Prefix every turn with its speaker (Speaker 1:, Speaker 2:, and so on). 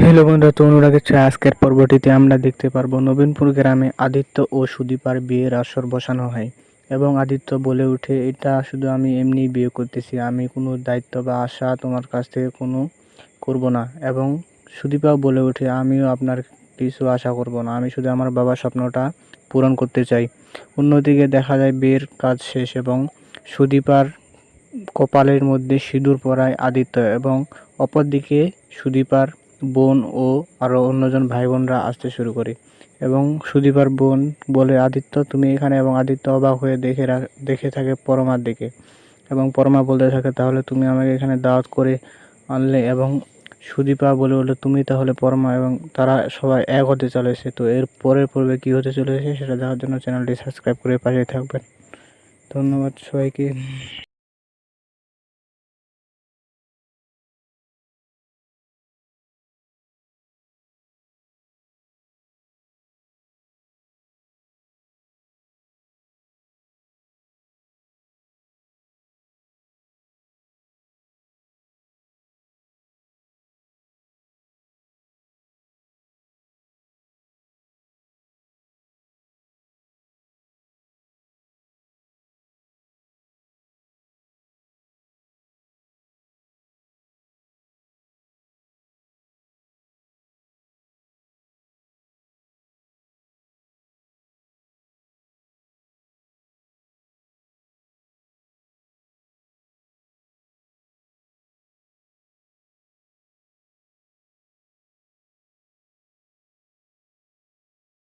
Speaker 1: Hello বন্ধুরা, তো অনুরাগের ছোঁয়া আজকের পর্বটিতে আমরা দেখতে পারবো নবীনপুর গ্রামে আদিত্য ও সুদীপার বিয়ের আসর বসানো হয় এবং আদিত্য বলে ওঠে, এটা শুধু আমি এমনি বিয়ে করতেছি, আমি কোনো দায়িত্ব বা আশা তোমার কাছ থেকে কোনো করব না। এবং সুদীপাও বলে ওঠে, আমিও আপনার কিছু আশা করব না, আমি শুধু আমার বাবার স্বপ্নটা পূরণ করতে চাই। অন্যদিকে দেখা যায় বিয়ের কাজ শেষ এবং সুদীপার কপালের মধ্যে সিঁদুর পরায় আদিত্য এবং অপরদিকে সুদীপার বোন ও আরও অন্যজন ভাই বোনরা আসতে শুরু করে এবং সুদীপার বোন বলে, আদিত্য তুমি এখানে। এবং আদিত্য অবাক হয়ে দেখে থাকে পরমার দিকে এবং পরমা বলতে থাকে, তাহলে তুমি আমাকে এখানে দাওয়াত করে আনলে। এবং সুদীপা বলে বললো, তুমি তাহলে পরমা। এবং তারা সবাই এক হতে চলেছে। তো এর পরের পর্বে কী হতে চলেছে সেটা দেখার জন্য চ্যানেলটি সাবস্ক্রাইব করে পাশে থাকবেন। ধন্যবাদ সবাইকে।